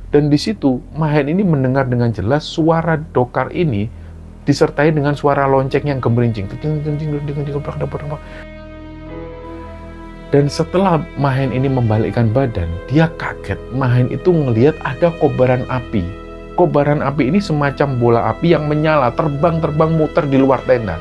Dan di situ Mahen ini mendengar dengan jelas suara Dokar ini disertai dengan suara lonceng yang gemerincing. Dan setelah Mahen ini membalikkan badan, dia kaget. Mahen itu ngelihat ada kobaran api. Kobaran api ini semacam bola api yang menyala, terbang-terbang muter di luar tenda.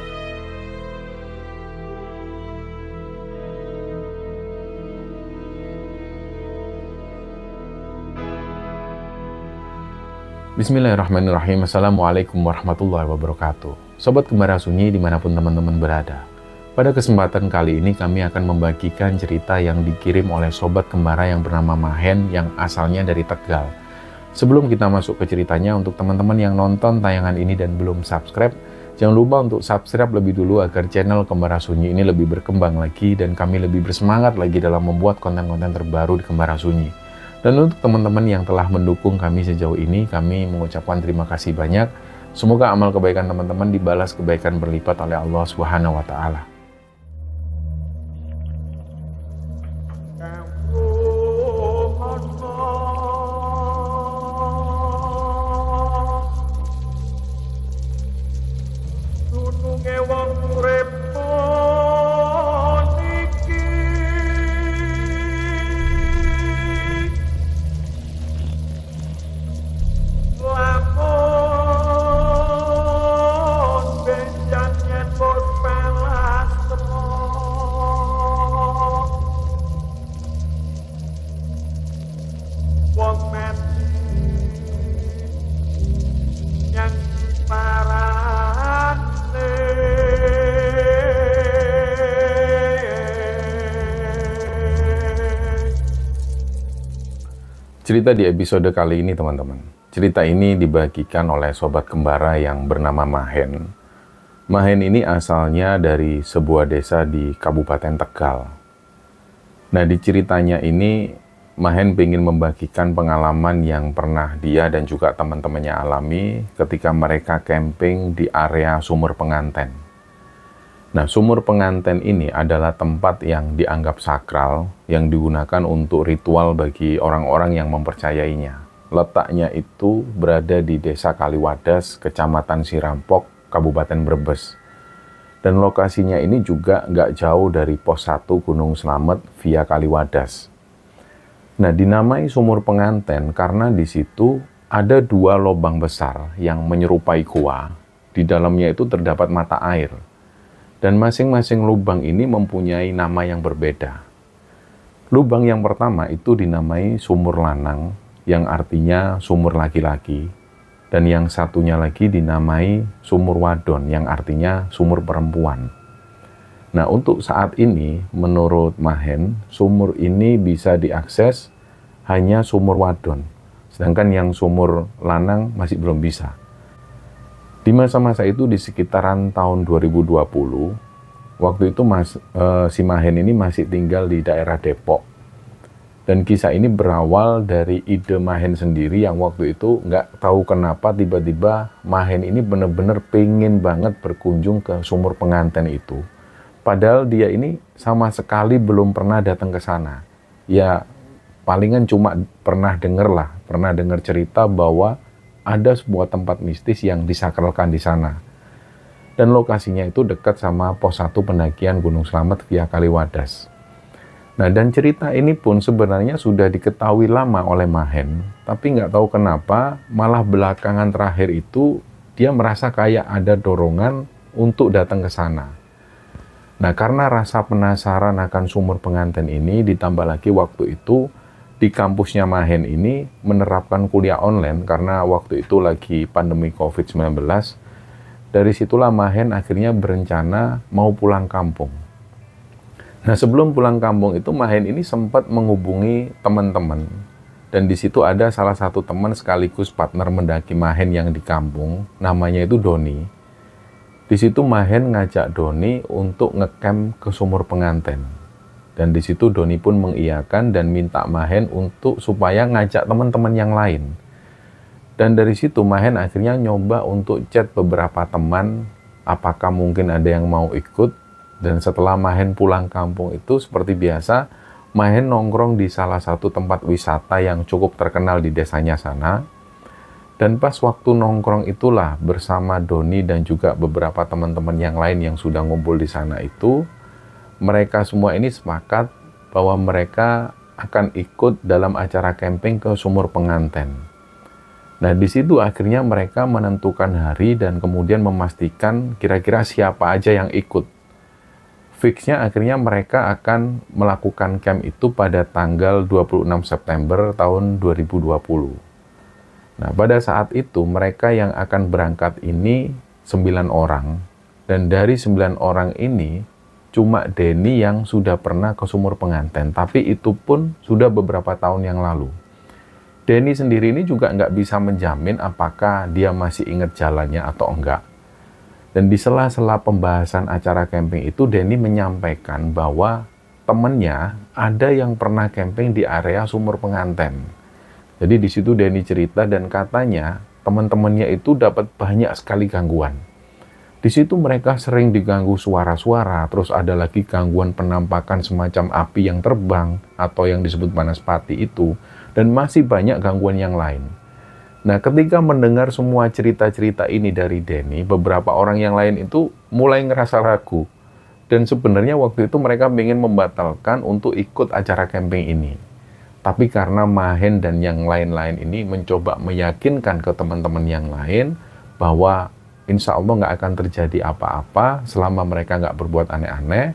Bismillahirrahmanirrahim. Assalamualaikum warahmatullahi wabarakatuh. Sobat Gembara Sunyi dimanapun teman-teman berada. Pada kesempatan kali ini kami akan membagikan cerita yang dikirim oleh Sobat Gembara yang bernama Mahen yang asalnya dari Tegal. Sebelum kita masuk ke ceritanya, untuk teman-teman yang nonton tayangan ini dan belum subscribe, jangan lupa untuk subscribe lebih dulu agar channel Gembara Sunyi ini lebih berkembang lagi dan kami lebih bersemangat lagi dalam membuat konten-konten terbaru di Gembara Sunyi. Dan untuk teman-teman yang telah mendukung kami sejauh ini, kami mengucapkan terima kasih banyak. Semoga amal kebaikan teman-teman dibalas kebaikan berlipat oleh Allah Subhanahu wa Ta'ala. Cerita di episode kali ini teman-teman. Cerita ini dibagikan oleh Sobat Gembara yang bernama Mahen. Mahen ini asalnya dari sebuah desa di Kabupaten Tegal. Nah, di ceritanya ini Mahen ingin membagikan pengalaman yang pernah dia dan juga teman-temannya alami ketika mereka camping di area Sumur Penganten. Nah, Sumur Penganten ini adalah tempat yang dianggap sakral, yang digunakan untuk ritual bagi orang-orang yang mempercayainya. Letaknya itu berada di Desa Kaliwadas, Kecamatan Sirampok, Kabupaten Brebes. Dan lokasinya ini juga nggak jauh dari Pos 1 Gunung Slamet via Kaliwadas. Nah, dinamai Sumur Penganten karena di situ ada dua lubang besar yang menyerupai gua. Di dalamnya itu terdapat mata air. Dan masing-masing lubang ini mempunyai nama yang berbeda. Lubang yang pertama itu dinamai Sumur Lanang, yang artinya sumur laki-laki. Dan yang satunya lagi dinamai Sumur Wadon, yang artinya sumur perempuan. Nah, untuk saat ini, menurut Mahen, sumur ini bisa diakses hanya Sumur Wadon. Sedangkan yang Sumur Lanang masih belum bisa. Di masa-masa itu di sekitaran tahun 2020, waktu itu si Mahen ini masih tinggal di daerah Depok. Dan kisah ini berawal dari ide Mahen sendiri yang waktu itu nggak tahu kenapa tiba-tiba Mahen ini benar-benar pengen banget berkunjung ke Sumur Penganten itu. Padahal dia ini sama sekali belum pernah datang ke sana. Ya palingan cuma pernah dengar cerita bahwa ada sebuah tempat mistis yang disakralkan di sana. Dan lokasinya itu dekat sama Pos 1 pendakian Gunung Slamet via Kaliwadas. Nah, dan cerita ini pun sebenarnya sudah diketahui lama oleh Mahen, tapi nggak tahu kenapa malah belakangan terakhir itu dia merasa kayak ada dorongan untuk datang ke sana. Nah, karena rasa penasaran akan Sumur Penganten ini, ditambah lagi waktu itu di kampusnya Mahen ini menerapkan kuliah online karena waktu itu lagi pandemi COVID-19. Dari situlah Mahen akhirnya berencana mau pulang kampung. Nah, sebelum pulang kampung itu Mahen ini sempat menghubungi teman-teman. Dan di situ ada salah satu teman sekaligus partner mendaki Mahen yang di kampung, namanya itu Doni. Di situ Mahen ngajak Doni untuk ngecamp ke Sumur Penganten. Dan di situ Doni pun mengiyakan dan minta Mahen untuk supaya ngajak teman-teman yang lain. Dan dari situ Mahen akhirnya nyoba untuk chat beberapa teman, apakah mungkin ada yang mau ikut. Dan setelah Mahen pulang kampung itu seperti biasa, Mahen nongkrong di salah satu tempat wisata yang cukup terkenal di desanya sana. Dan pas waktu nongkrong itulah bersama Doni dan juga beberapa teman-teman yang lain yang sudah ngumpul di sana itu, mereka semua ini sepakat bahwa mereka akan ikut dalam acara camping ke Sumur Penganten. Nah, di situ akhirnya mereka menentukan hari dan kemudian memastikan kira-kira siapa aja yang ikut. Fixnya akhirnya mereka akan melakukan camp itu pada tanggal 26 September tahun 2020. Nah, pada saat itu mereka yang akan berangkat ini 9 orang. Dan dari 9 orang ini, cuma Denny yang sudah pernah ke Sumur Penganten. Tapi itu pun sudah beberapa tahun yang lalu. Denny sendiri ini juga nggak bisa menjamin apakah dia masih ingat jalannya atau enggak. Dan di sela-sela pembahasan acara camping itu, Denny menyampaikan bahwa temennya ada yang pernah camping di area Sumur Penganten. Jadi di situ Denny cerita dan katanya teman-temannya itu dapat banyak sekali gangguan. Di situ mereka sering diganggu suara-suara, terus ada lagi gangguan penampakan semacam api yang terbang atau yang disebut banaspati itu, dan masih banyak gangguan yang lain. Nah, ketika mendengar semua cerita-cerita ini dari Denny, beberapa orang yang lain itu mulai ngerasa ragu. Dan sebenarnya waktu itu mereka ingin membatalkan untuk ikut acara camping ini. Tapi karena Mahen dan yang lain-lain ini mencoba meyakinkan ke teman-teman yang lain bahwa insya Allah nggak akan terjadi apa-apa selama mereka nggak berbuat aneh-aneh.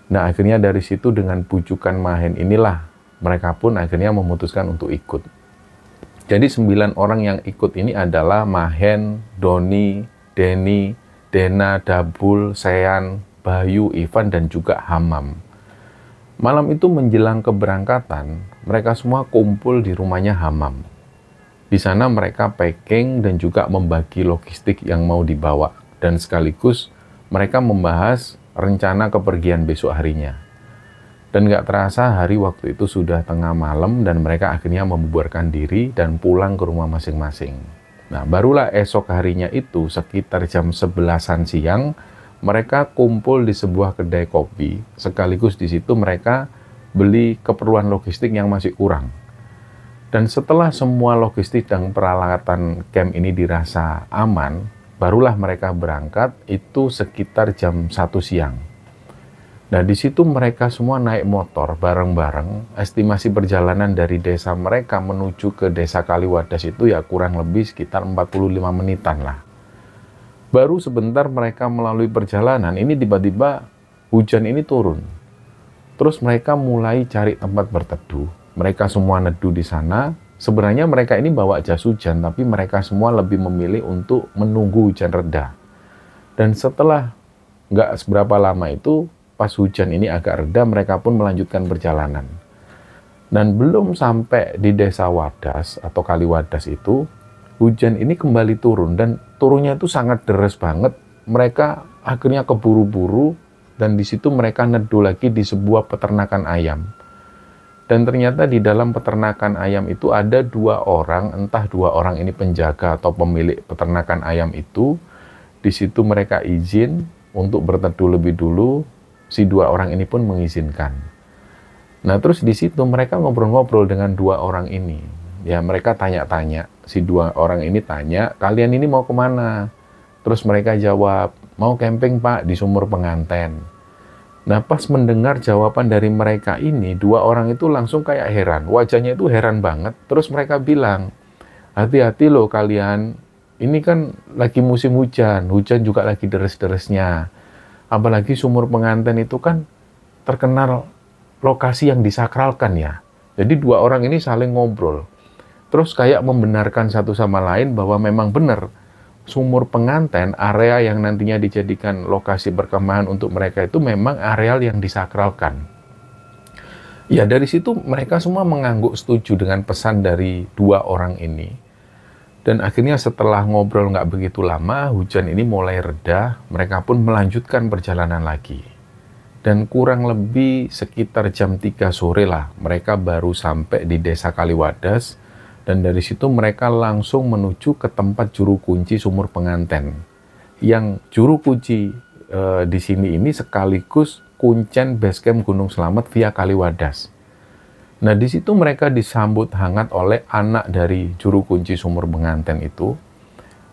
Nah, akhirnya dari situ dengan bujukan Mahen inilah mereka pun akhirnya memutuskan untuk ikut. Jadi 9 orang yang ikut ini adalah Mahen, Doni, Denny, Dena, Dabul, Sean, Bayu, Ivan, dan juga Hamam. Malam itu menjelang keberangkatan, mereka semua kumpul di rumahnya Hamam. Di sana mereka packing dan juga membagi logistik yang mau dibawa. Dan sekaligus mereka membahas rencana kepergian besok harinya. Dan gak terasa hari waktu itu sudah tengah malam dan mereka akhirnya membubarkan diri dan pulang ke rumah masing-masing. Nah, barulah esok harinya itu sekitar jam 11-an siang, mereka kumpul di sebuah kedai kopi. Sekaligus di situ mereka beli keperluan logistik yang masih kurang. Dan setelah semua logistik dan peralatan camp ini dirasa aman, barulah mereka berangkat itu sekitar jam 1 siang. Nah, di situ mereka semua naik motor bareng-bareng. Estimasi perjalanan dari desa mereka menuju ke desa Kaliwadas itu ya kurang lebih sekitar 45 menitan lah. Baru sebentar mereka melalui perjalanan, ini tiba-tiba hujan ini turun. Terus mereka mulai cari tempat berteduh. Mereka semua neduh di sana. Sebenarnya mereka ini bawa jas hujan, tapi mereka semua lebih memilih untuk menunggu hujan reda. Dan setelah nggak seberapa lama itu, pas hujan ini agak reda, mereka pun melanjutkan perjalanan. Dan belum sampai di desa Wadas atau Kaliwadas itu, hujan ini kembali turun. Dan turunnya itu sangat deras banget. Mereka akhirnya keburu-buru dan di situ mereka neduh lagi di sebuah peternakan ayam. Dan ternyata di dalam peternakan ayam itu ada 2 orang, entah 2 orang ini penjaga atau pemilik peternakan ayam itu. Di situ mereka izin untuk berteduh lebih dulu. Si 2 orang ini pun mengizinkan. Nah, terus di situ mereka ngobrol-ngobrol dengan 2 orang ini. Ya, mereka tanya-tanya. Si 2 orang ini tanya, kalian ini mau kemana? Terus mereka jawab, mau camping Pak di Sumur Penganten. Nah, pas mendengar jawaban dari mereka ini, 2 orang itu langsung kayak heran. Wajahnya itu heran banget. Terus mereka bilang, hati-hati loh kalian. Ini kan lagi musim hujan. Hujan juga lagi deres-deresnya. Apalagi Sumur Penganten itu kan terkenal lokasi yang disakralkan ya. Jadi 2 orang ini saling ngobrol. Terus kayak membenarkan satu sama lain bahwa memang benar. Sumur Penganten, area yang nantinya dijadikan lokasi perkemahan untuk mereka itu memang areal yang disakralkan. Ya, dari situ mereka semua mengangguk setuju dengan pesan dari 2 orang ini. Dan akhirnya setelah ngobrol nggak begitu lama, hujan ini mulai reda, mereka pun melanjutkan perjalanan lagi. Dan kurang lebih sekitar jam 3 sore lah, mereka baru sampai di desa Kaliwadas. Dan dari situ mereka langsung menuju ke tempat juru kunci Sumur Penganten. Yang juru kunci di sini ini sekaligus Kuncen Basecamp Gunung Slamet via Kaliwadas. Nah, di situ mereka disambut hangat oleh anak dari juru kunci sumur penganten itu.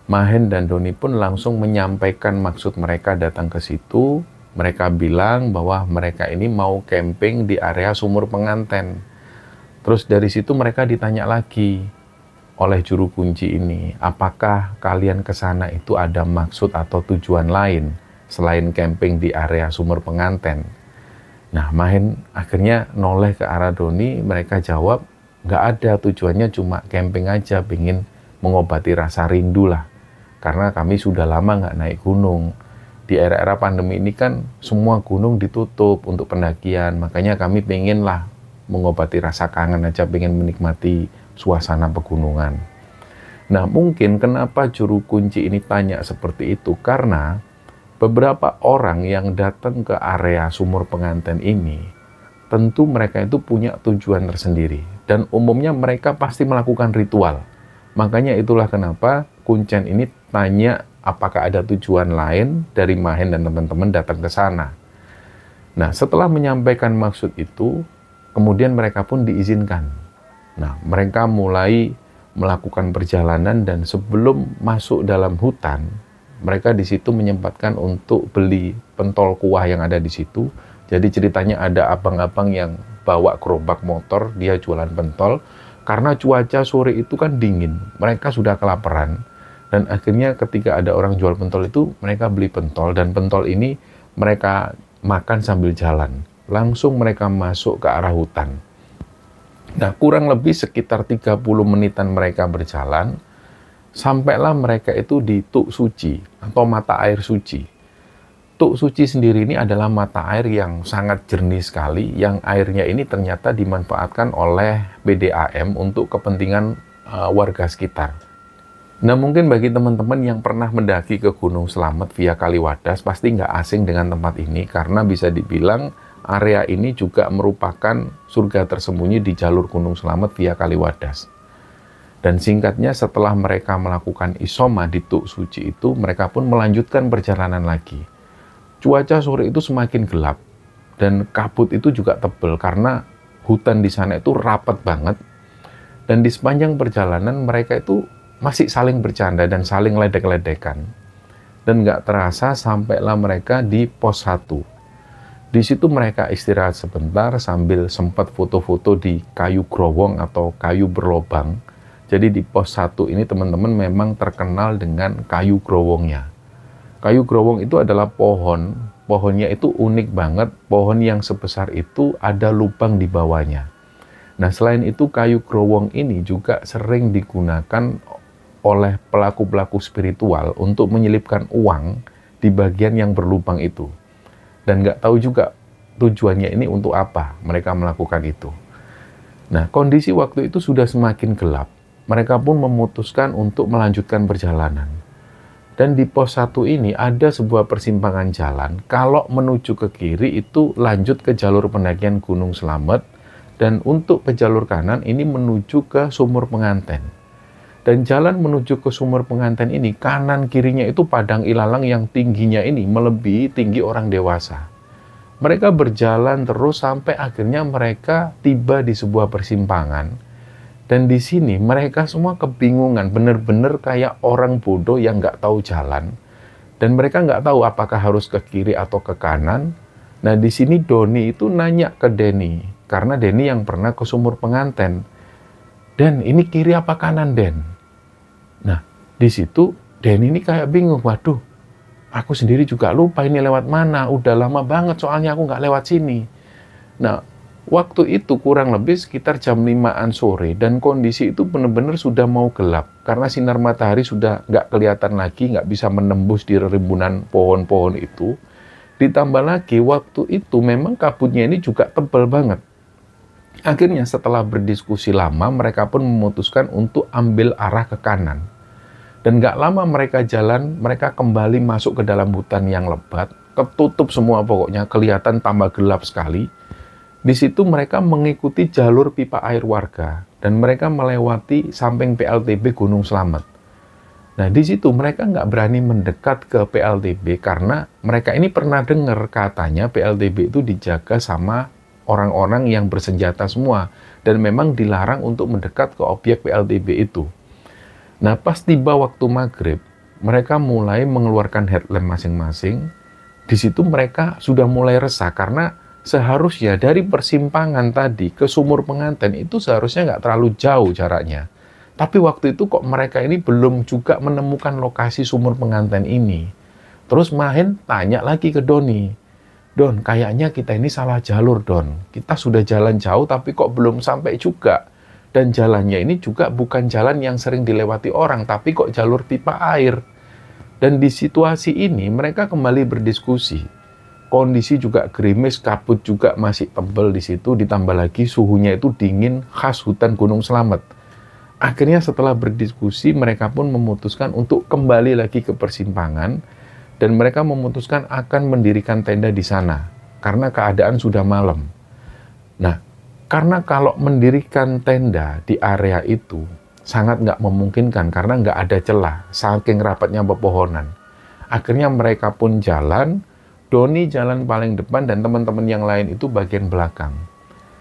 Mahen dan Doni pun langsung menyampaikan maksud mereka datang ke situ. Mereka bilang bahwa mereka ini mau camping di area sumur penganten. Terus dari situ mereka ditanya lagi oleh juru kunci ini, apakah kalian ke sana itu ada maksud atau tujuan lain selain camping di area sumur penganten? Nah, Mahen akhirnya noleh ke arah Doni, mereka jawab, nggak ada, tujuannya cuma camping aja, pengen mengobati rasa rindu lah. Karena kami sudah lama nggak naik gunung. Di era-era pandemi ini kan semua gunung ditutup untuk pendakian, makanya kami pengen lah mengobati rasa kangen aja, pengen menikmati suasana pegunungan. Nah, mungkin kenapa juru kunci ini tanya seperti itu, karena beberapa orang yang datang ke area sumur penganten ini, tentu mereka itu punya tujuan tersendiri, dan umumnya mereka pasti melakukan ritual. Makanya itulah kenapa Kuncen ini tanya apakah ada tujuan lain dari Mahen dan teman-teman datang ke sana. Nah, setelah menyampaikan maksud itu, kemudian mereka pun diizinkan. Nah, mereka mulai melakukan perjalanan dan sebelum masuk dalam hutan, mereka di situ menyempatkan untuk beli pentol kuah yang ada di situ. Jadi ceritanya ada abang-abang yang bawa gerobak motor, dia jualan pentol. Karena cuaca sore itu kan dingin, mereka sudah kelaparan. Dan akhirnya ketika ada orang jual pentol itu, mereka beli pentol. Dan pentol ini mereka makan sambil jalan. Langsung mereka masuk ke arah hutan. Nah, kurang lebih sekitar 30 menitan mereka berjalan, sampailah mereka itu di Tuk Suci atau mata air suci. Tuk Suci sendiri ini adalah mata air yang sangat jernih sekali, yang airnya ini ternyata dimanfaatkan oleh PDAM untuk kepentingan warga sekitar. Nah, mungkin bagi teman-teman yang pernah mendaki ke Gunung Slamet via Kaliwadas, pasti nggak asing dengan tempat ini, karena bisa dibilang area ini juga merupakan surga tersembunyi di jalur Gunung Slamet via Kaliwadas. Dan singkatnya, setelah mereka melakukan isoma di Tuk Suci itu, mereka pun melanjutkan perjalanan lagi. Cuaca sore itu semakin gelap, dan kabut itu juga tebal karena hutan di sana itu rapat banget. Dan di sepanjang perjalanan mereka itu masih saling bercanda dan saling ledek-ledekan. Dan nggak terasa sampailah mereka di pos 1. Di situ mereka istirahat sebentar sambil sempat foto-foto di kayu growong atau kayu berlobang. Jadi di pos 1 ini teman-teman memang terkenal dengan kayu growongnya. Kayu growong itu adalah pohon. Pohonnya itu unik banget. Pohon yang sebesar itu ada lubang di bawahnya. Nah, selain itu kayu growong ini juga sering digunakan oleh pelaku-pelaku spiritual untuk menyelipkan uang di bagian yang berlubang itu. Dan nggak tahu juga tujuannya ini untuk apa mereka melakukan itu. Nah, kondisi waktu itu sudah semakin gelap. Mereka pun memutuskan untuk melanjutkan perjalanan. Dan di pos 1 ini ada sebuah persimpangan jalan. Kalau menuju ke kiri itu lanjut ke jalur pendakian Gunung Slamet. Dan untuk ke jalur kanan ini menuju ke sumur penganten. Dan jalan menuju ke sumur penganten ini, kanan kirinya itu padang ilalang yang tingginya ini melebihi tinggi orang dewasa. Mereka berjalan terus sampai akhirnya mereka tiba di sebuah persimpangan. Dan di sini mereka semua kebingungan, benar-benar kayak orang bodoh yang nggak tahu jalan. Dan mereka nggak tahu apakah harus ke kiri atau ke kanan. Nah, di sini Doni itu nanya ke Denny, karena Denny yang pernah ke sumur penganten. Den, ini kiri apa kanan, Den? Nah, di situ Denny ini kayak bingung. Waduh, aku sendiri juga lupa ini lewat mana. Udah lama banget soalnya aku nggak lewat sini. Nah, waktu itu kurang lebih sekitar jam 5-an sore. Dan kondisi itu benar-benar sudah mau gelap. Karena sinar matahari sudah nggak kelihatan lagi, nggak bisa menembus di rimbunan pohon-pohon itu. Ditambah lagi, waktu itu memang kabutnya ini juga tebal banget. Akhirnya setelah berdiskusi lama, mereka pun memutuskan untuk ambil arah ke kanan. Dan gak lama mereka jalan, mereka kembali masuk ke dalam hutan yang lebat, ketutup semua pokoknya, kelihatan tambah gelap sekali. Di situ mereka mengikuti jalur pipa air warga, dan mereka melewati samping PLTB Gunung Slamet. Nah, di situ mereka nggak berani mendekat ke PLTB karena mereka ini pernah dengar katanya PLTB itu dijaga sama orang-orang yang bersenjata semua dan memang dilarang untuk mendekat ke objek PLTB itu. Nah, pas tiba waktu maghrib, mereka mulai mengeluarkan headlamp masing-masing. Di situ mereka sudah mulai resah karena seharusnya dari persimpangan tadi ke sumur pengantin itu seharusnya nggak terlalu jauh jaraknya. Tapi waktu itu kok mereka ini belum juga menemukan lokasi sumur pengantin ini. Terus Mahen tanya lagi ke Doni, Don, kayaknya kita ini salah jalur, Don. Kita sudah jalan jauh tapi kok belum sampai juga. Dan jalannya ini juga bukan jalan yang sering dilewati orang, tapi kok jalur pipa air. Dan di situasi ini mereka kembali berdiskusi. Kondisi juga gerimis, kabut juga masih tebal di situ, ditambah lagi suhunya itu dingin khas hutan Gunung Slamet. Akhirnya setelah berdiskusi, mereka pun memutuskan untuk kembali lagi ke persimpangan dan mereka memutuskan akan mendirikan tenda di sana karena keadaan sudah malam. Nah, karena kalau mendirikan tenda di area itu sangat nggak memungkinkan karena nggak ada celah, saking rapatnya pepohonan. Akhirnya mereka pun jalan, Doni jalan paling depan dan teman-teman yang lain itu bagian belakang.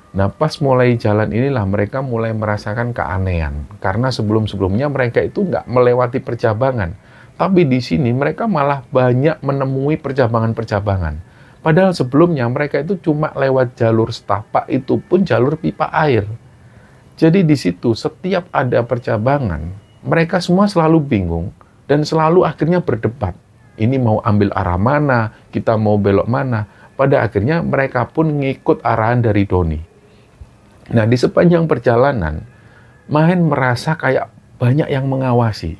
Nah, pas mulai jalan inilah mereka mulai merasakan keanehan. Karena sebelum-sebelumnya mereka itu nggak melewati percabangan. Tapi di sini mereka malah banyak menemui percabangan-percabangan. Padahal sebelumnya mereka itu cuma lewat jalur setapak, itu pun jalur pipa air. Jadi di situ setiap ada percabangan, mereka semua selalu bingung dan selalu akhirnya berdebat. Ini mau ambil arah mana, kita mau belok mana. Pada akhirnya mereka pun ngikut arahan dari Doni. Nah, di sepanjang perjalanan, Mahen merasa kayak banyak yang mengawasi.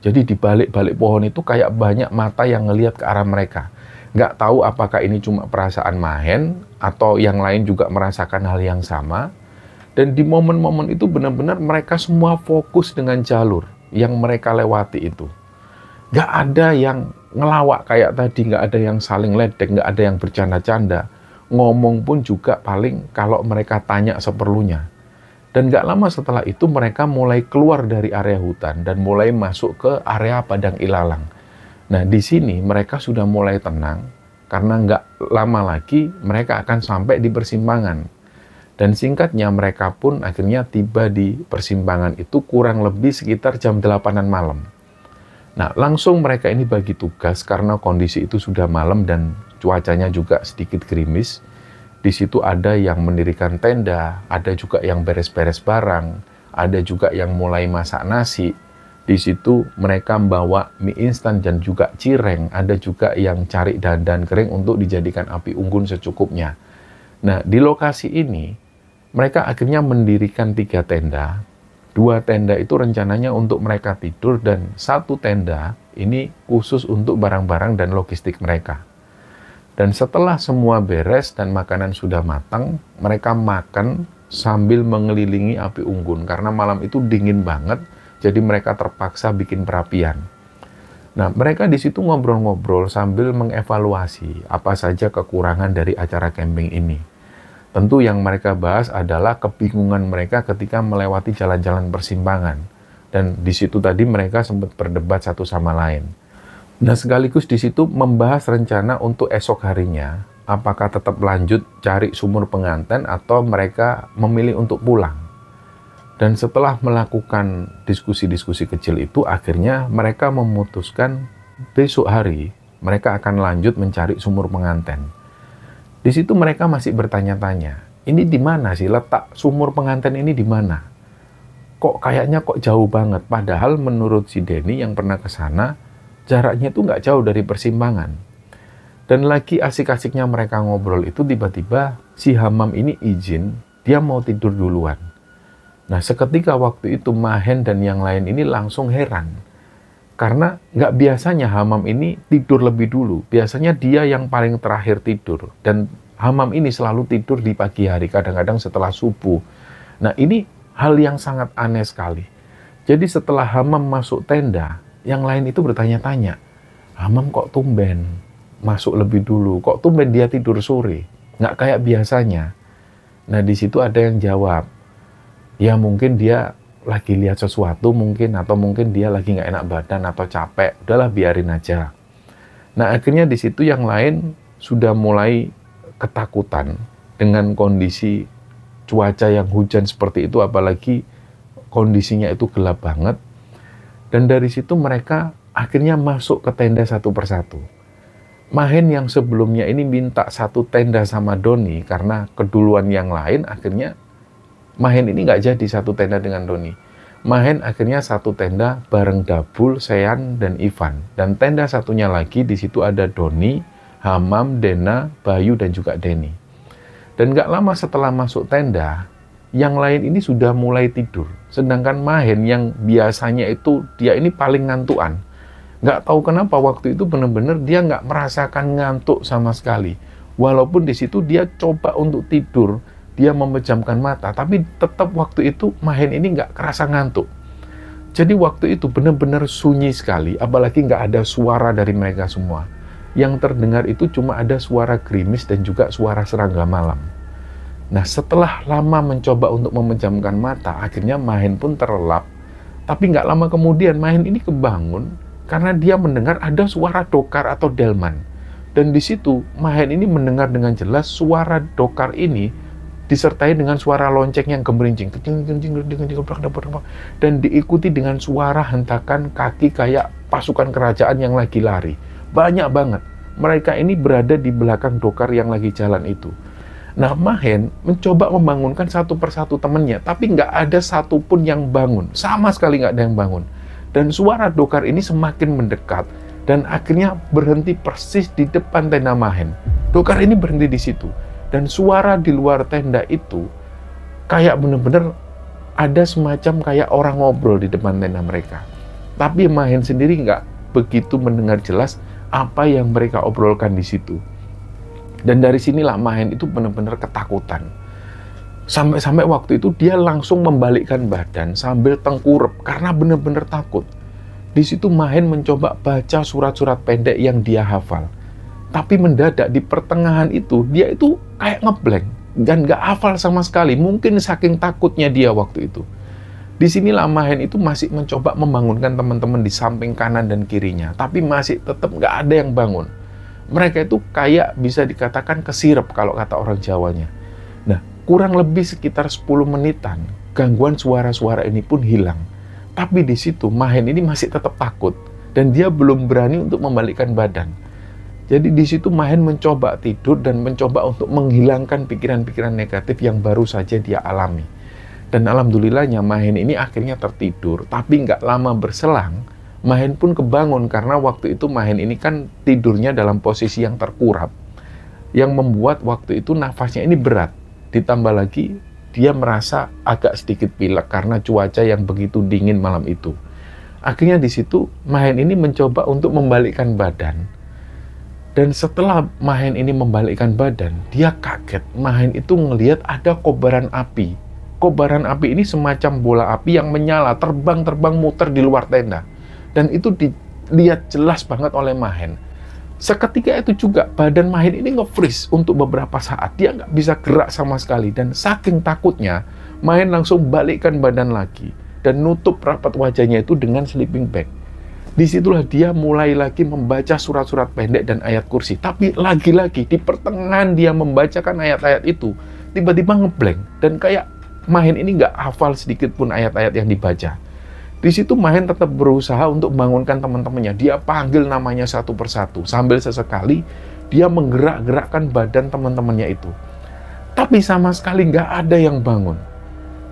Jadi di balik-balik pohon itu kayak banyak mata yang ngelihat ke arah mereka. Nggak tahu apakah ini cuma perasaan Mahen, atau yang lain juga merasakan hal yang sama. Dan di momen-momen itu benar-benar mereka semua fokus dengan jalur yang mereka lewati itu. Nggak ada yang ngelawak kayak tadi, nggak ada yang saling ledek, nggak ada yang bercanda-canda. Ngomong pun juga paling kalau mereka tanya seperlunya. Dan gak lama setelah itu mereka mulai keluar dari area hutan dan mulai masuk ke area padang ilalang. Nah, di sini mereka sudah mulai tenang karena gak lama lagi mereka akan sampai di persimpangan. Dan singkatnya mereka pun akhirnya tiba di persimpangan itu kurang lebih sekitar jam 8-an malam. Nah, langsung mereka ini bagi tugas karena kondisi itu sudah malam dan cuacanya juga sedikit gerimis. Di situ ada yang mendirikan tenda, ada juga yang beres-beres barang, ada juga yang mulai masak nasi. Di situ mereka membawa mie instan dan juga cireng, ada juga yang cari dandan kering untuk dijadikan api unggun secukupnya. Nah, di lokasi ini mereka akhirnya mendirikan 3 tenda. 2 tenda itu rencananya untuk mereka tidur dan 1 tenda ini khusus untuk barang-barang dan logistik mereka. Dan setelah semua beres dan makanan sudah matang, mereka makan sambil mengelilingi api unggun. Karena malam itu dingin banget, jadi mereka terpaksa bikin perapian. Nah, mereka di situ ngobrol-ngobrol sambil mengevaluasi apa saja kekurangan dari acara camping ini. Tentu yang mereka bahas adalah kebingungan mereka ketika melewati jalan-jalan persimpangan. Dan di situ tadi mereka sempat berdebat satu sama lain. Nah, sekaligus di situ membahas rencana untuk esok harinya, apakah tetap lanjut cari sumur pengantin atau mereka memilih untuk pulang. Dan setelah melakukan diskusi-diskusi kecil itu, akhirnya mereka memutuskan besok hari mereka akan lanjut mencari sumur pengantin. Di situ mereka masih bertanya-tanya, ini di mana sih letak sumur pengantin ini di mana? Kok kayaknya kok jauh banget, padahal menurut si Denny yang pernah ke sana, jaraknya itu nggak jauh dari persimpangan. Dan lagi asik-asiknya mereka ngobrol itu tiba-tiba si Hamam ini izin, dia mau tidur duluan. Nah, seketika waktu itu Mahen dan yang lain ini langsung heran. Karena nggak biasanya Hamam ini tidur lebih dulu. Biasanya dia yang paling terakhir tidur. Dan Hamam ini selalu tidur di pagi hari, kadang-kadang setelah subuh. Nah, ini hal yang sangat aneh sekali. Jadi setelah Hamam masuk tenda, yang lain itu bertanya-tanya, Hamam kok tumben masuk lebih dulu, kok tumben dia tidur sore, nggak kayak biasanya. Nah, di situ ada yang jawab, ya mungkin dia lagi lihat sesuatu mungkin, atau mungkin dia lagi nggak enak badan atau capek, udahlah biarin aja. Nah, akhirnya di situ yang lain sudah mulai ketakutan dengan kondisi cuaca yang hujan seperti itu, apalagi kondisinya itu gelap banget. Dan dari situ mereka akhirnya masuk ke tenda satu persatu. Mahen yang sebelumnya ini minta satu tenda sama Doni karena keduluan yang lain, akhirnya Mahen ini nggak jadi satu tenda dengan Doni. Mahen akhirnya satu tenda bareng Dabul, Sean, dan Ivan. Dan tenda satunya lagi di situ ada Doni, Hamam, Dena, Bayu, dan juga Denny. Dan nggak lama setelah masuk tenda, yang lain ini sudah mulai tidur. Sedangkan Mahen yang biasanya itu dia ini paling ngantuan. Nggak tahu kenapa waktu itu benar-benar dia nggak merasakan ngantuk sama sekali. Walaupun di situ dia coba untuk tidur, dia memejamkan mata, tapi tetap waktu itu Mahen ini nggak kerasa ngantuk. Jadi waktu itu benar-benar sunyi sekali, apalagi nggak ada suara dari mereka semua. Yang terdengar itu cuma ada suara gerimis dan juga suara serangga malam. Nah, setelah lama mencoba untuk memejamkan mata, akhirnya Mahen pun terlelap. Tapi nggak lama kemudian Mahen ini kebangun karena dia mendengar ada suara dokar atau delman. Dan di situ Mahen ini mendengar dengan jelas suara dokar ini disertai dengan suara lonceng yang gemerincing, dan diikuti dengan suara hentakan kaki kayak pasukan kerajaan yang lagi lari. Banyak banget. Mereka ini berada di belakang dokar yang lagi jalan itu. Nah, Mahen mencoba membangunkan satu persatu temannya, tapi nggak ada satupun yang bangun. Sama sekali nggak ada yang bangun. Dan suara dokar ini semakin mendekat, dan akhirnya berhenti persis di depan tenda Mahen. Dokar ini berhenti di situ. Dan suara di luar tenda itu kayak benar-benar ada semacam kayak orang ngobrol di depan tenda mereka. Tapi Mahen sendiri nggak begitu mendengar jelas apa yang mereka obrolkan di situ. Dan dari sinilah Mahen itu benar-benar ketakutan. Sampai-sampai waktu itu dia langsung membalikkan badan sambil tengkurap karena benar-benar takut. Di situ Mahen mencoba baca surat-surat pendek yang dia hafal. Tapi mendadak di pertengahan itu, dia itu kayak ngeblank dan nggak hafal sama sekali. Mungkin saking takutnya dia waktu itu. Disinilah Mahen itu masih mencoba membangunkan teman-teman di samping kanan dan kirinya. Tapi masih tetap nggak ada yang bangun. Mereka itu kayak bisa dikatakan kesirep kalau kata orang Jawanya. Nah, kurang lebih sekitar 10 menitan, gangguan suara-suara ini pun hilang. Tapi di situ Mahen ini masih tetap takut. Dan dia belum berani untuk membalikkan badan. Jadi di situ Mahen mencoba tidur dan mencoba untuk menghilangkan pikiran-pikiran negatif yang baru saja dia alami. Dan alhamdulillahnya Mahen ini akhirnya tertidur, tapi nggak lama berselang, Mahen pun kebangun karena waktu itu Mahen ini kan tidurnya dalam posisi yang terkurap, yang membuat waktu itu nafasnya ini berat. Ditambah lagi dia merasa agak sedikit pilek karena cuaca yang begitu dingin malam itu. Akhirnya di situ Mahen ini mencoba untuk membalikkan badan. Dan setelah Mahen ini membalikkan badan, dia kaget. Mahen itu ngelihat ada kobaran api. Kobaran api ini semacam bola api yang menyala, terbang-terbang muter di luar tenda. Dan itu dilihat jelas banget oleh Mahen. Seketika itu juga badan Mahen ini nge-freeze untuk beberapa saat. Dia nggak bisa gerak sama sekali. Dan saking takutnya, Mahen langsung balikkan badan lagi. Dan nutup rapat wajahnya itu dengan sleeping bag. Disitulah dia mulai lagi membaca surat-surat pendek dan ayat kursi. Tapi lagi-lagi di pertengahan dia membacakan ayat-ayat itu, tiba-tiba ngeblank. Dan kayak Mahen ini nggak hafal sedikit pun ayat-ayat yang dibaca. Di situ Mahen tetap berusaha untuk membangunkan teman-temannya. Dia panggil namanya satu persatu. Sambil sesekali dia menggerak-gerakkan badan teman-temannya itu. Tapi sama sekali nggak ada yang bangun.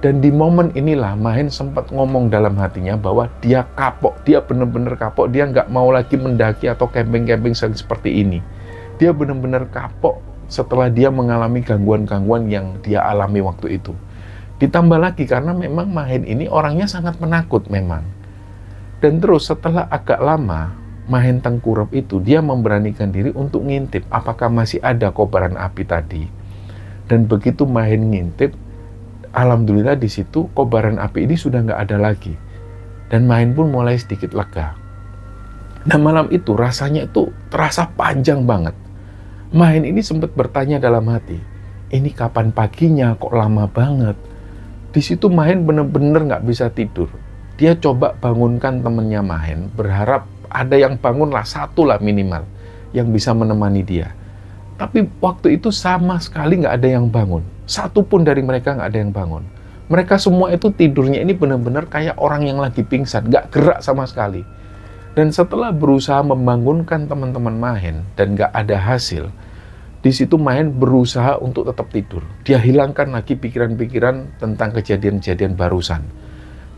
Dan di momen inilah Mahen sempat ngomong dalam hatinya bahwa dia kapok, dia benar-benar kapok, dia nggak mau lagi mendaki atau camping-camping seperti ini. Dia benar-benar kapok setelah dia mengalami gangguan-gangguan yang dia alami waktu itu. Ditambah lagi karena memang Mahen ini orangnya sangat penakut memang. Dan terus setelah agak lama, Mahen tengkurap itu, dia memberanikan diri untuk ngintip apakah masih ada kobaran api tadi. Dan begitu Mahen ngintip, alhamdulillah di situ kobaran api ini sudah nggak ada lagi. Dan Mahen pun mulai sedikit lega. Nah malam itu rasanya itu terasa panjang banget. Mahen ini sempat bertanya dalam hati, ini kapan paginya kok lama banget? Di situ Mahen bener-bener nggak bisa tidur. Dia coba bangunkan temennya Mahen, berharap ada yang bangun lah, satu lah minimal, yang bisa menemani dia. Tapi waktu itu sama sekali nggak ada yang bangun. Satu pun dari mereka nggak ada yang bangun. Mereka semua itu tidurnya ini benar-benar kayak orang yang lagi pingsan, nggak gerak sama sekali. Dan setelah berusaha membangunkan teman-teman Mahen dan nggak ada hasil, di situ Mahen berusaha untuk tetap tidur. Dia hilangkan lagi pikiran-pikiran tentang kejadian-kejadian barusan.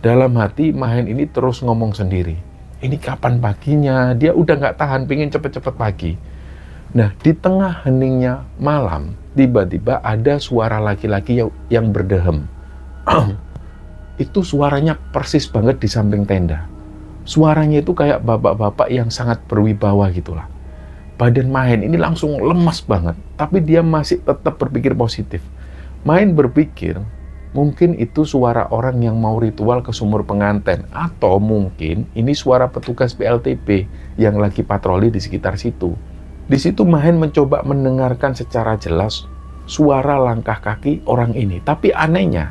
Dalam hati Mahen ini terus ngomong sendiri. Ini kapan paginya? Dia udah nggak tahan, pengen cepet-cepet pagi. Nah, di tengah heningnya malam, tiba-tiba ada suara laki-laki yang berdehem. Itu suaranya persis banget di samping tenda. Suaranya itu kayak bapak-bapak yang sangat berwibawa gitulah. Badan Mahen ini langsung lemas banget, tapi dia masih tetap berpikir positif. Mahen berpikir, mungkin itu suara orang yang mau ritual ke sumur pengantin, atau mungkin ini suara petugas PLTP yang lagi patroli di sekitar situ. Di situ Mahen mencoba mendengarkan secara jelas suara langkah kaki orang ini, tapi anehnya,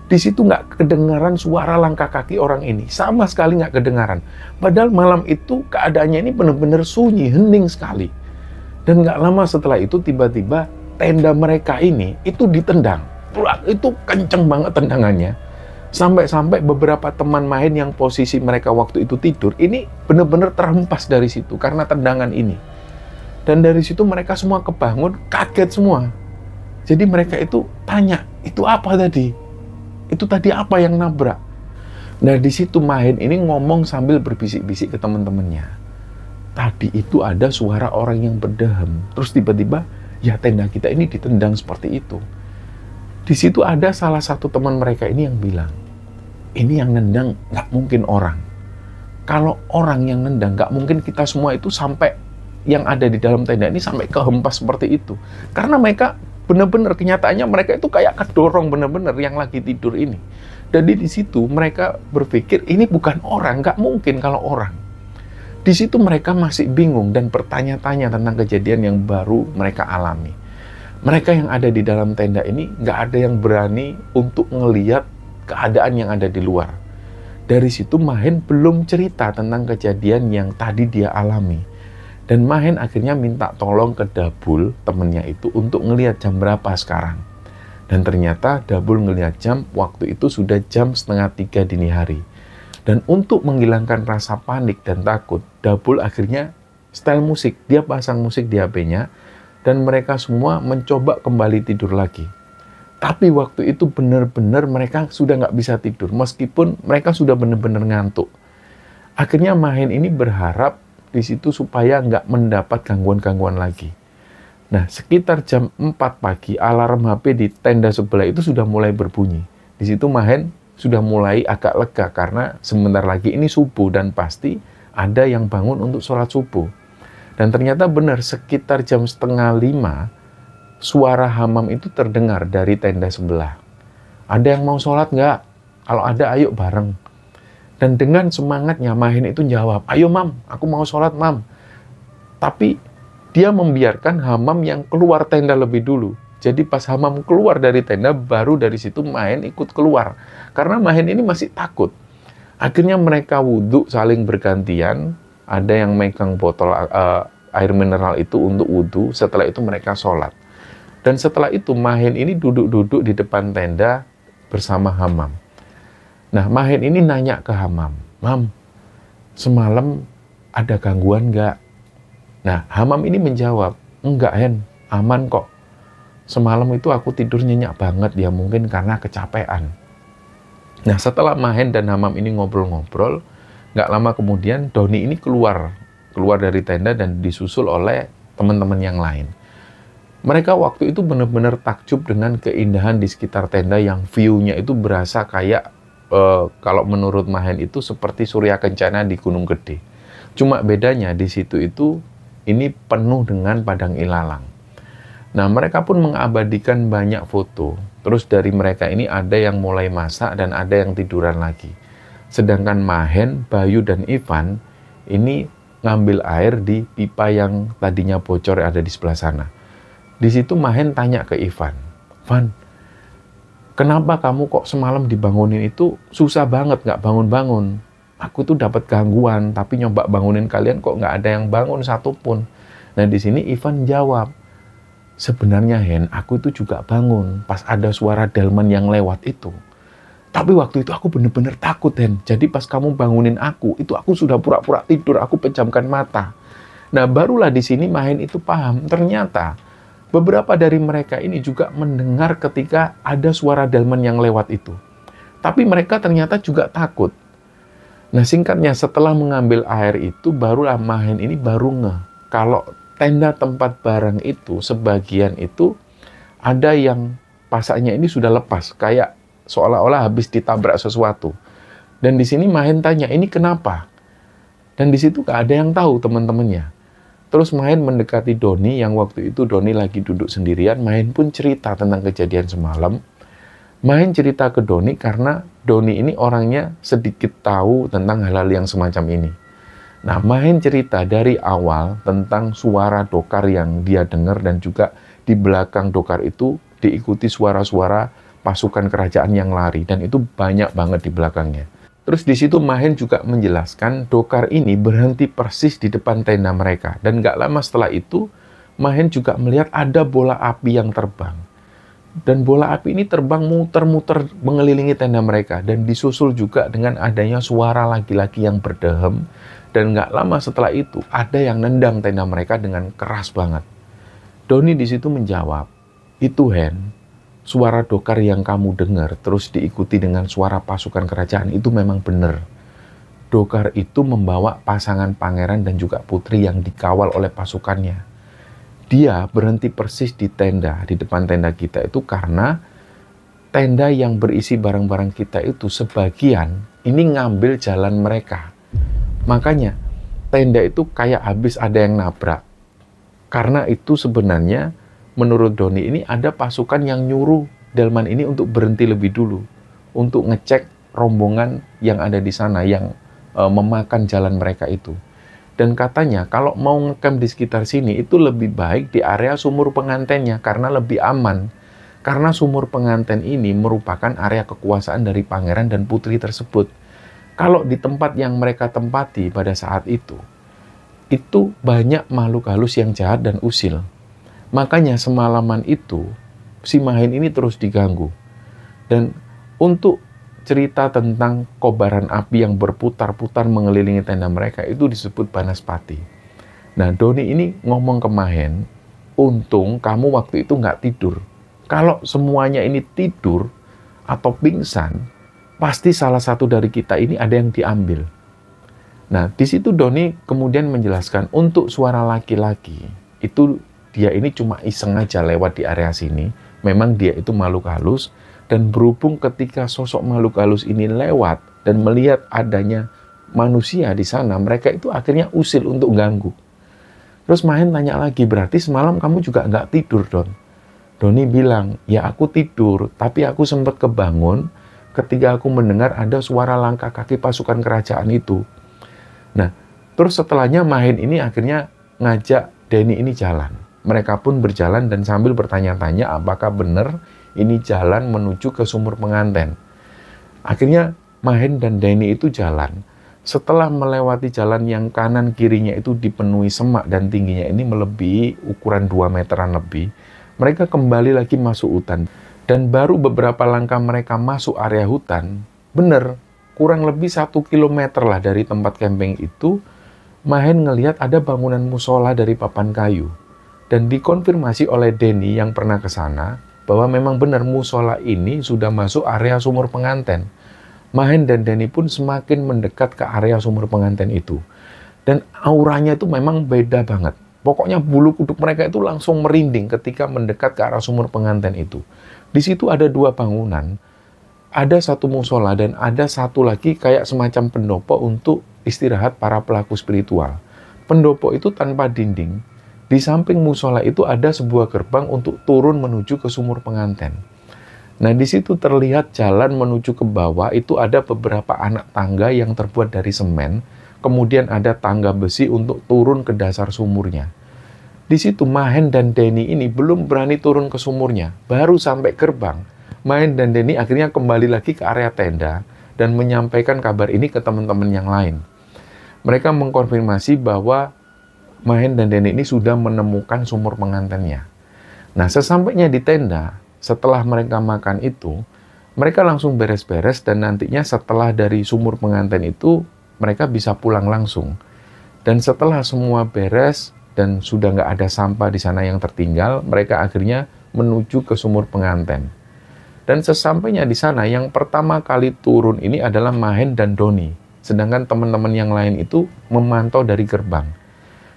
di situ nggak kedengaran suara langkah kaki orang ini, sama sekali nggak kedengaran. Padahal malam itu keadaannya ini benar-benar sunyi, hening sekali. Dan nggak lama setelah itu tiba-tiba tenda mereka ini itu ditendang. Itu kenceng banget tendangannya. Sampai-sampai beberapa teman Mahen yang posisi mereka waktu itu tidur, ini benar-benar terhempas dari situ karena tendangan ini. Dan dari situ mereka semua kebangun, kaget semua. Jadi mereka itu tanya, itu apa tadi? Itu tadi apa yang nabrak? Nah, di situ Mahen ini ngomong sambil berbisik-bisik ke teman-temannya. Tadi itu ada suara orang yang berdehem. Terus tiba-tiba, ya tenda kita ini ditendang seperti itu. Di situ ada salah satu teman mereka ini yang bilang, ini yang nendang nggak mungkin orang. Kalau orang yang nendang, nggak mungkin kita semua itu sampai yang ada di dalam tenda ini sampai kehempas seperti itu. Karena mereka benar-benar kenyataannya mereka itu kayak kedorong benar-benar yang lagi tidur ini. Jadi di situ mereka berpikir ini bukan orang, nggak mungkin kalau orang. Di situ mereka masih bingung dan bertanya-tanya tentang kejadian yang baru mereka alami. Mereka yang ada di dalam tenda ini nggak ada yang berani untuk ngelihat keadaan yang ada di luar. Dari situ Mahen belum cerita tentang kejadian yang tadi dia alami. Dan Mahen akhirnya minta tolong ke Dabul, temennya itu, untuk ngelihat jam berapa sekarang. Dan ternyata Dabul ngelihat jam, waktu itu sudah jam 2:30 dini hari. Dan untuk menghilangkan rasa panik dan takut, Dabul akhirnya setel musik. Dia pasang musik di HP-nya, dan mereka semua mencoba kembali tidur lagi. Tapi waktu itu benar-benar mereka sudah nggak bisa tidur, meskipun mereka sudah benar-benar ngantuk. Akhirnya Mahen ini berharap di situ supaya nggak mendapat gangguan-gangguan lagi. Nah, sekitar jam 4 pagi, alarm HP di tenda sebelah itu sudah mulai berbunyi. Di situ Mahen sudah mulai agak lega karena sebentar lagi ini subuh dan pasti ada yang bangun untuk sholat subuh. Dan ternyata benar, sekitar jam 4:30, suara hamam itu terdengar dari tenda sebelah. Ada yang mau sholat nggak? Kalau ada, ayo bareng. Dan dengan semangatnya Mahen itu jawab, ayo mam, aku mau sholat mam. Tapi dia membiarkan hamam yang keluar tenda lebih dulu. Jadi pas hamam keluar dari tenda, baru dari situ Mahen ikut keluar. Karena Mahen ini masih takut. Akhirnya mereka wudhu saling bergantian. Ada yang megang botol air mineral itu untuk wudhu. Setelah itu mereka sholat. Dan setelah itu Mahen ini duduk-duduk di depan tenda bersama hamam. Nah, Mahen ini nanya ke hamam, Mam, semalam ada gangguan nggak? Nah, hamam ini menjawab, enggak Hen, aman kok. Semalam itu aku tidur nyenyak banget, ya mungkin karena kecapean. Nah, setelah Mahen dan hamam ini ngobrol-ngobrol, nggak lama kemudian Doni ini keluar dari tenda dan disusul oleh teman-teman yang lain. Mereka waktu itu benar-benar takjub dengan keindahan di sekitar tenda yang view-nya itu berasa kayak kalau menurut Mahen itu seperti Surya Kencana di Gunung Gede. Cuma bedanya di situ itu ini penuh dengan padang ilalang. Nah, mereka pun mengabadikan banyak foto. Terus dari mereka ini ada yang mulai masak dan ada yang tiduran lagi. Sedangkan Mahen, Bayu, dan Ivan ini ngambil air di pipa yang tadinya bocor ada di sebelah sana. Di situ Mahen tanya ke Ivan, Van, kenapa kamu kok semalam dibangunin itu susah banget nggak bangun-bangun? Aku tuh dapat gangguan, tapi nyoba bangunin kalian kok nggak ada yang bangun satupun. Nah di sini Ivan jawab, sebenarnya Hen, aku itu juga bangun pas ada suara delman yang lewat itu. Tapi waktu itu aku bener-bener takut Hen. Jadi pas kamu bangunin aku, itu aku sudah pura-pura tidur, aku pejamkan mata. Nah barulah di sini Mahen itu paham, ternyata beberapa dari mereka ini juga mendengar ketika ada suara delman yang lewat itu. Tapi mereka ternyata juga takut. Nah singkatnya setelah mengambil air itu, barulah Mahen ini baru ngeh kalau tenda tempat barang itu, sebagian itu ada yang pasaknya ini sudah lepas, kayak seolah-olah habis ditabrak sesuatu. Dan di sini Mahen tanya, ini kenapa? Dan di situ gak ada yang tahu teman-temannya. Terus Mahen mendekati Doni, yang waktu itu Doni lagi duduk sendirian. Mahen pun cerita tentang kejadian semalam. Mahen cerita ke Doni karena Doni ini orangnya sedikit tahu tentang hal-hal yang semacam ini. Nah, Mahen cerita dari awal tentang suara dokar yang dia dengar, dan juga di belakang dokar itu diikuti suara-suara pasukan kerajaan yang lari, dan itu banyak banget di belakangnya. Terus di situ Mahen juga menjelaskan dokar ini berhenti persis di depan tenda mereka, dan gak lama setelah itu Mahen juga melihat ada bola api yang terbang. Dan bola api ini terbang muter-muter mengelilingi tenda mereka, dan disusul juga dengan adanya suara laki-laki yang berdehem. Dan gak lama setelah itu ada yang nendang tenda mereka dengan keras banget. Doni di situ menjawab, itu Hen, suara dokar yang kamu dengar terus diikuti dengan suara pasukan kerajaan itu memang benar. Dokar itu membawa pasangan pangeran dan juga putri yang dikawal oleh pasukannya. Dia berhenti persis di tenda, di depan tenda kita itu, karena tenda yang berisi barang-barang kita itu sebagian ini ngambil jalan mereka. Makanya tenda itu kayak habis ada yang nabrak. Karena itu sebenarnya menurut Doni ini ada pasukan yang nyuruh delman ini untuk berhenti lebih dulu, untuk ngecek rombongan yang ada di sana yang memakan jalan mereka itu. Dan katanya kalau mau ngecamp di sekitar sini itu lebih baik di area sumur pengantennya karena lebih aman. Karena sumur penganten ini merupakan area kekuasaan dari pangeran dan putri tersebut. Kalau di tempat yang mereka tempati pada saat itu banyak makhluk halus yang jahat dan usil. Makanya semalaman itu, si Mahen ini terus diganggu. Dan untuk cerita tentang kobaran api yang berputar-putar mengelilingi tenda mereka, itu disebut Banaspati. Nah, Doni ini ngomong ke Mahen, untung kamu waktu itu nggak tidur. Kalau semuanya ini tidur atau pingsan, pasti salah satu dari kita ini ada yang diambil. Nah, di situ Doni kemudian menjelaskan, untuk suara laki-laki, itu dia ini cuma iseng aja lewat di area sini. Memang dia itu makhluk halus, dan berhubung ketika sosok makhluk halus ini lewat dan melihat adanya manusia di sana, mereka itu akhirnya usil untuk ganggu. Terus Mahen tanya lagi, berarti semalam kamu juga nggak tidur, Don? Doni bilang, ya aku tidur, tapi aku sempat kebangun ketika aku mendengar ada suara langkah kaki pasukan kerajaan itu. Nah, terus setelahnya Mahen ini akhirnya ngajak Deni ini jalan. Mereka pun berjalan dan sambil bertanya-tanya apakah benar ini jalan menuju ke sumur penganten. Akhirnya Mahen dan Deni itu jalan. Setelah melewati jalan yang kanan kirinya itu dipenuhi semak dan tingginya ini melebihi ukuran 2 meteran lebih, mereka kembali lagi masuk hutan. Dan baru beberapa langkah mereka masuk area hutan, benar, kurang lebih 1 kilometer lah dari tempat camping itu, Mahen ngelihat ada bangunan musola dari papan kayu. Dan dikonfirmasi oleh Deni yang pernah ke sana, bahwa memang benar musola ini sudah masuk area sumur penganten. Mahen dan Deni pun semakin mendekat ke area sumur penganten itu. Dan auranya itu memang beda banget. Pokoknya bulu kuduk mereka itu langsung merinding ketika mendekat ke arah sumur penganten itu. Di situ ada 2 bangunan. Ada 1 musola dan ada 1 lagi kayak semacam pendopo untuk istirahat para pelaku spiritual. Pendopo itu tanpa dinding. Di samping musola itu ada sebuah gerbang untuk turun menuju ke sumur penganten. Nah, di situ terlihat jalan menuju ke bawah itu ada beberapa anak tangga yang terbuat dari semen, kemudian ada tangga besi untuk turun ke dasar sumurnya. Di situ Mahen dan Deni ini belum berani turun ke sumurnya, baru sampai gerbang. Mahen dan Denny akhirnya kembali lagi ke area tenda dan menyampaikan kabar ini ke teman-teman yang lain. Mereka mengkonfirmasi bahwa Mahen dan Denny ini sudah menemukan sumur pengantennya. Nah, sesampainya di tenda, setelah mereka makan itu, mereka langsung beres-beres dan nantinya setelah dari sumur penganten itu, mereka bisa pulang langsung. Dan setelah semua beres dan sudah nggak ada sampah di sana yang tertinggal, mereka akhirnya menuju ke sumur penganten. Dan sesampainya di sana, yang pertama kali turun ini adalah Mahen dan Doni. Sedangkan teman-teman yang lain itu memantau dari gerbang.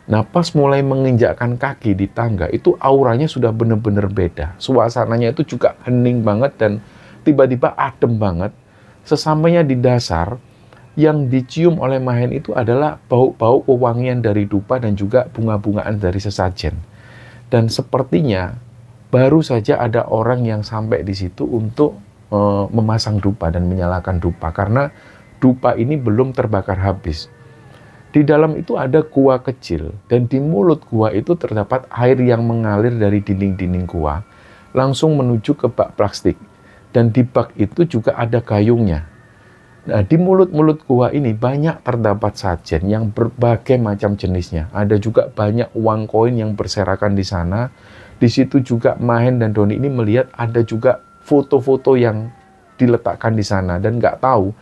Nah, pas mulai menginjakkan kaki di tangga, itu auranya sudah benar-benar beda. Suasananya itu juga hening banget dan tiba-tiba adem banget. Sesampainya di dasar, yang dicium oleh Mahen itu adalah bau-bau wewangian dari dupa dan juga bunga-bungaan dari sesajen. Dan sepertinya baru saja ada orang yang sampai di situ untuk memasang dupa dan menyalakan dupa. Karena dupa ini belum terbakar habis. Di dalam itu ada gua kecil, dan di mulut gua itu terdapat air yang mengalir dari dinding-dinding gua, langsung menuju ke bak plastik. Dan di bak itu juga ada gayungnya. Nah, di mulut-mulut gua ini banyak terdapat sajen yang berbagai macam jenisnya. Ada juga banyak uang koin yang berserakan di sana. Di situ juga Mahen dan Doni ini melihat ada juga foto-foto yang diletakkan di sana, dan nggak tahu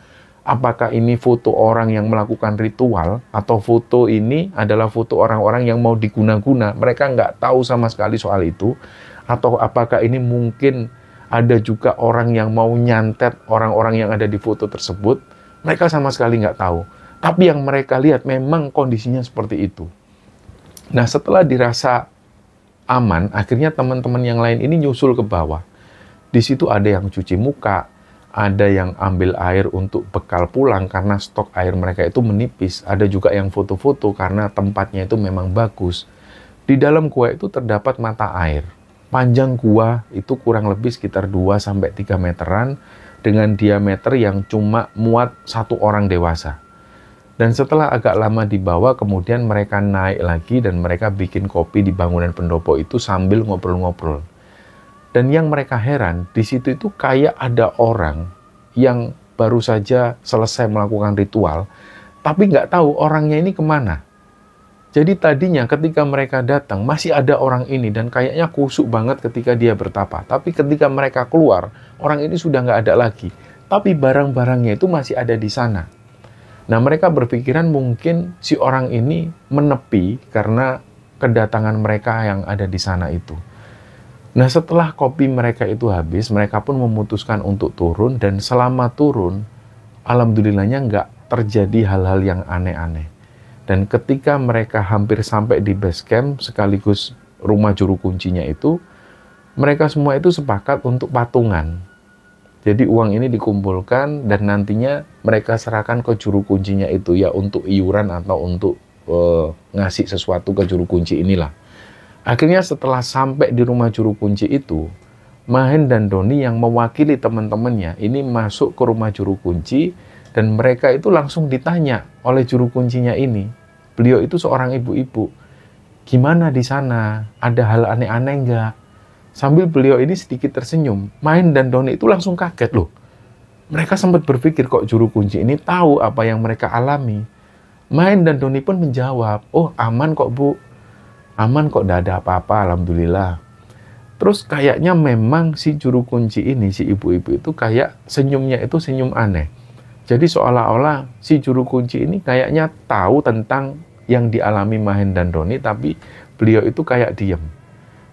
apakah ini foto orang yang melakukan ritual atau foto ini adalah foto orang-orang yang mau diguna-guna. Mereka nggak tahu sama sekali soal itu. Atau apakah ini mungkin ada juga orang yang mau nyantet orang-orang yang ada di foto tersebut. Mereka sama sekali nggak tahu. Tapi yang mereka lihat memang kondisinya seperti itu. Nah, setelah dirasa aman, akhirnya teman-teman yang lain ini nyusul ke bawah. Di situ ada yang cuci muka, ada yang ambil air untuk bekal pulang karena stok air mereka itu menipis. Ada juga yang foto-foto karena tempatnya itu memang bagus. Di dalam gua itu terdapat mata air. Panjang gua itu kurang lebih sekitar 2-3 meteran dengan diameter yang cuma muat satu orang dewasa. Dan setelah agak lama di bawah, kemudian mereka naik lagi dan mereka bikin kopi di bangunan pendopo itu sambil ngobrol-ngobrol. Dan yang mereka heran, di situ itu kayak ada orang yang baru saja selesai melakukan ritual, tapi nggak tahu orangnya ini kemana. Jadi tadinya ketika mereka datang, masih ada orang ini, dan kayaknya kusuk banget ketika dia bertapa. Tapi ketika mereka keluar, orang ini sudah nggak ada lagi. Tapi barang-barangnya itu masih ada di sana. Nah, mereka berpikiran mungkin si orang ini menepi karena kedatangan mereka yang ada di sana itu. Nah, setelah kopi mereka itu habis, mereka pun memutuskan untuk turun, dan selama turun, alhamdulillahnya nggak terjadi hal-hal yang aneh-aneh. Dan ketika mereka hampir sampai di base camp, sekaligus rumah juru kuncinya itu, mereka semua itu sepakat untuk patungan. Jadi uang ini dikumpulkan, dan nantinya mereka serahkan ke juru kuncinya itu, ya untuk iuran atau untuk ngasih sesuatu ke juru kunci inilah. Akhirnya setelah sampai di rumah juru kunci itu, Mahen dan Doni yang mewakili teman-temannya ini masuk ke rumah juru kunci, dan mereka itu langsung ditanya oleh juru kuncinya ini. Beliau itu seorang ibu-ibu. Gimana di sana? Ada hal aneh-aneh nggak? Sambil beliau ini sedikit tersenyum, Mahen dan Doni itu langsung kaget loh. Mereka sempat berpikir kok juru kunci ini tahu apa yang mereka alami. Mahen dan Doni pun menjawab, oh aman kok bu. Aman kok, tidak ada apa-apa, alhamdulillah. Terus kayaknya memang si juru kunci ini, si ibu-ibu itu kayak senyumnya itu senyum aneh. Jadi seolah-olah si juru kunci ini kayaknya tahu tentang yang dialami Mahen dan Doni, tapi beliau itu kayak diem.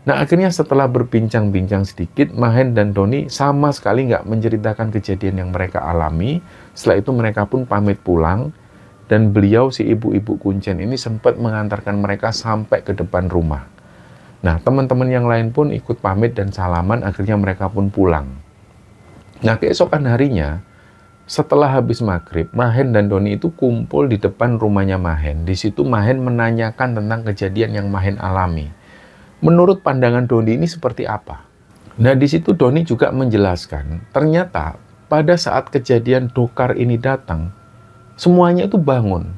Nah, akhirnya setelah berbincang-bincang sedikit, Mahen dan Doni sama sekali nggak menceritakan kejadian yang mereka alami. Setelah itu mereka pun pamit pulang. Dan beliau, si ibu-ibu kuncen ini sempat mengantarkan mereka sampai ke depan rumah. Nah, teman-teman yang lain pun ikut pamit dan salaman, akhirnya mereka pun pulang. Nah, keesokan harinya, setelah habis maghrib, Mahen dan Doni itu kumpul di depan rumahnya Mahen. Di situ Mahen menanyakan tentang kejadian yang Mahen alami. Menurut pandangan Doni ini seperti apa? Nah, di situ Doni juga menjelaskan, ternyata pada saat kejadian Dokar ini datang, semuanya itu bangun.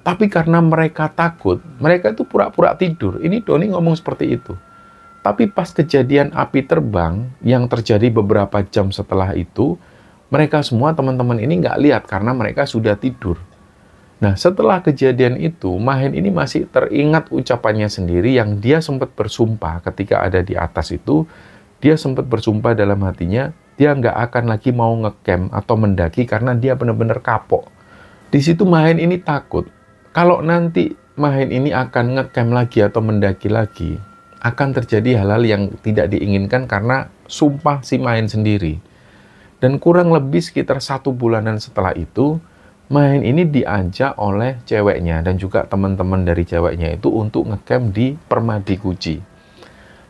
Tapi karena mereka takut, mereka itu pura-pura tidur. Ini Doni ngomong seperti itu. Tapi pas kejadian api terbang yang terjadi beberapa jam setelah itu, mereka semua teman-teman ini nggak lihat karena mereka sudah tidur. Nah, setelah kejadian itu, Mahen ini masih teringat ucapannya sendiri yang dia sempat bersumpah ketika ada di atas itu. Dia sempat bersumpah dalam hatinya, dia nggak akan lagi mau ngecamp atau mendaki karena dia benar-benar kapok. Di situ Mahen ini takut, kalau nanti Mahen ini akan ngecamp lagi atau mendaki lagi, akan terjadi hal-hal yang tidak diinginkan karena sumpah si Mahen sendiri. Dan kurang lebih sekitar 1 bulanan setelah itu, Mahen ini diajak oleh ceweknya dan juga teman-teman dari ceweknya itu untuk ngecamp di Permadi Guci.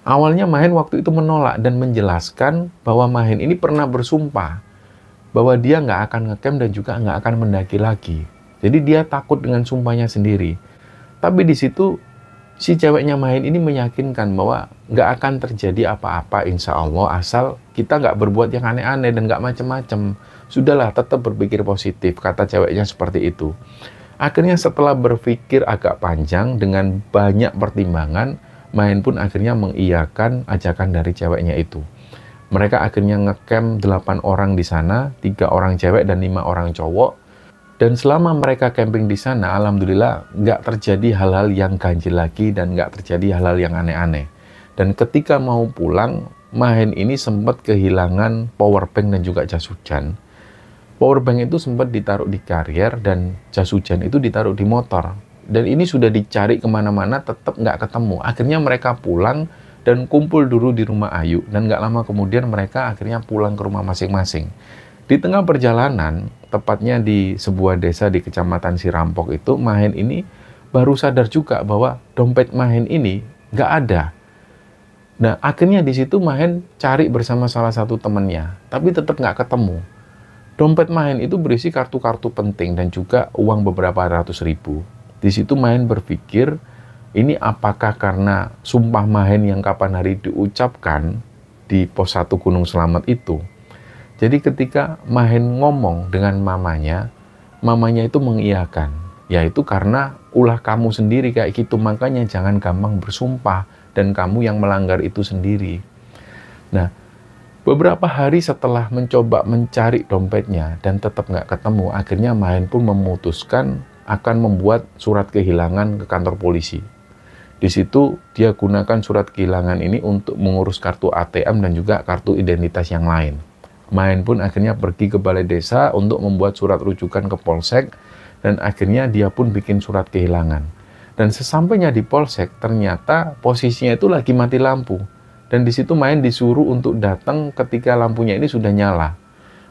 Awalnya Mahen waktu itu menolak dan menjelaskan bahwa Mahen ini pernah bersumpah bahwa dia nggak akan ngecamp dan juga nggak akan mendaki lagi. Jadi dia takut dengan sumpahnya sendiri. Tapi di situ si ceweknya Mahen ini meyakinkan bahwa nggak akan terjadi apa-apa insya Allah asal kita nggak berbuat yang aneh-aneh dan nggak macem-macem. Sudahlah, tetap berpikir positif, kata ceweknya seperti itu. Akhirnya setelah berpikir agak panjang dengan banyak pertimbangan, Mahen pun akhirnya mengiyakan ajakan dari ceweknya itu. Mereka akhirnya ngecamp 8 orang di sana, 3 orang cewek dan 5 orang cowok. Dan selama mereka camping di sana, alhamdulillah nggak terjadi hal-hal yang ganjil lagi dan nggak terjadi hal-hal yang aneh-aneh. Dan ketika mau pulang, Mahen ini sempat kehilangan powerbank dan juga jas hujan. Powerbank itu sempat ditaruh di karier dan jas hujan itu ditaruh di motor. Dan ini sudah dicari kemana-mana, tetap nggak ketemu. Akhirnya mereka pulang dan kumpul dulu di rumah Ayu. Dan nggak lama kemudian mereka akhirnya pulang ke rumah masing-masing. Di tengah perjalanan, tepatnya di sebuah desa di Kecamatan Sirampok itu, Mahen ini baru sadar juga bahwa dompet Mahen ini nggak ada. Nah, akhirnya di situ Mahen cari bersama salah satu temannya, tapi tetap nggak ketemu. Dompet Mahen itu berisi kartu-kartu penting dan juga uang beberapa ratus ribu. Di situ Mahen berpikir, ini apakah karena sumpah Mahen yang kapan hari diucapkan di pos 1 Gunung Selamet itu. Jadi ketika Mahen ngomong dengan mamanya itu mengiyakan. Yaitu karena ulah kamu sendiri kayak gitu, makanya jangan gampang bersumpah dan kamu yang melanggar itu sendiri. Nah, beberapa hari setelah mencoba mencari dompetnya dan tetap nggak ketemu, akhirnya Mahen pun memutuskan akan membuat surat kehilangan ke kantor polisi. Di situ dia gunakan surat kehilangan ini untuk mengurus kartu ATM dan juga kartu identitas yang lain. Mahen pun akhirnya pergi ke balai desa untuk membuat surat rujukan ke polsek dan akhirnya dia pun bikin surat kehilangan. Dan sesampainya di polsek ternyata posisinya itu lagi mati lampu. Dan di situ Mahen disuruh untuk datang ketika lampunya ini sudah nyala.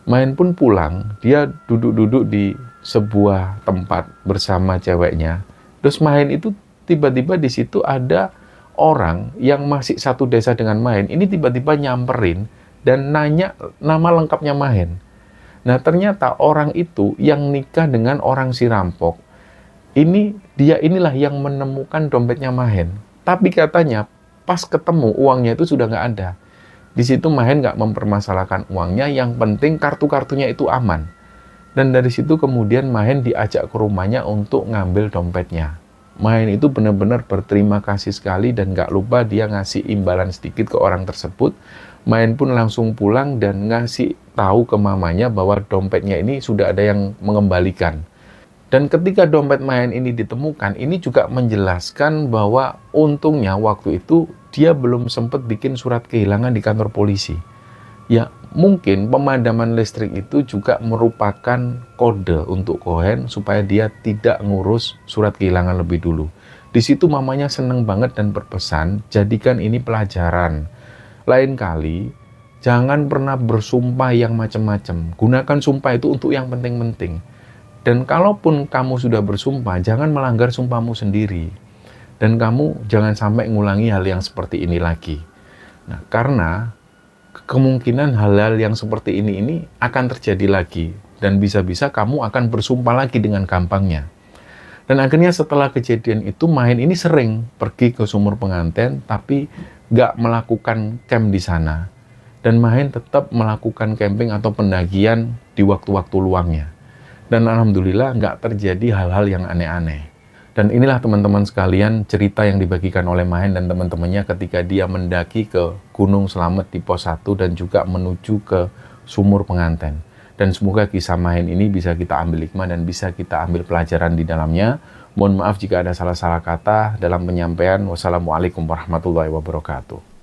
Mahen pun pulang, dia duduk-duduk di sebuah tempat bersama ceweknya. Terus Mahen itu tiba-tiba di situ ada orang yang masih satu desa dengan Mahen. Ini tiba-tiba nyamperin dan nanya nama lengkapnya Mahen. Nah, ternyata orang itu yang nikah dengan orang Sirampok. Dia inilah yang menemukan dompetnya Mahen. Tapi katanya pas ketemu uangnya itu sudah nggak ada. Di situ Mahen nggak mempermasalahkan uangnya, yang penting kartu-kartunya itu aman. Dan dari situ kemudian Mahen diajak ke rumahnya untuk ngambil dompetnya. Mahen itu benar-benar berterima kasih sekali dan nggak lupa dia ngasih imbalan sedikit ke orang tersebut. Mahen pun langsung pulang dan ngasih tahu ke mamanya bahwa dompetnya ini sudah ada yang mengembalikan. Dan ketika dompet Mahen ini ditemukan, ini juga menjelaskan bahwa untungnya waktu itu dia belum sempat bikin surat kehilangan di kantor polisi. Ya, mungkin pemadaman listrik itu juga merupakan kode untuk Cohen supaya dia tidak ngurus surat kehilangan lebih dulu. Di situ mamanya seneng banget dan berpesan, jadikan ini pelajaran. Lain kali, jangan pernah bersumpah yang macam-macam. Gunakan sumpah itu untuk yang penting-penting. Dan kalaupun kamu sudah bersumpah, jangan melanggar sumpahmu sendiri. Dan kamu jangan sampai ngulangi hal yang seperti ini lagi. Nah, karena kemungkinan hal-hal yang seperti ini akan terjadi lagi. Dan bisa-bisa kamu akan bersumpah lagi dengan gampangnya. Dan akhirnya setelah kejadian itu, Mahen ini sering pergi ke sumur penganten, tapi nggak melakukan camp di sana. Dan Mahen tetap melakukan camping atau pendakian di waktu-waktu luangnya. Dan alhamdulillah nggak terjadi hal-hal yang aneh-aneh. Dan inilah teman-teman sekalian cerita yang dibagikan oleh Mahen dan teman-temannya ketika dia mendaki ke Gunung Slamet di pos 1 dan juga menuju ke sumur penganten. Dan semoga kisah Mahen ini bisa kita ambil hikmah dan bisa kita ambil pelajaran di dalamnya. Mohon maaf jika ada salah-salah kata dalam penyampaian. Wassalamualaikum warahmatullahi wabarakatuh.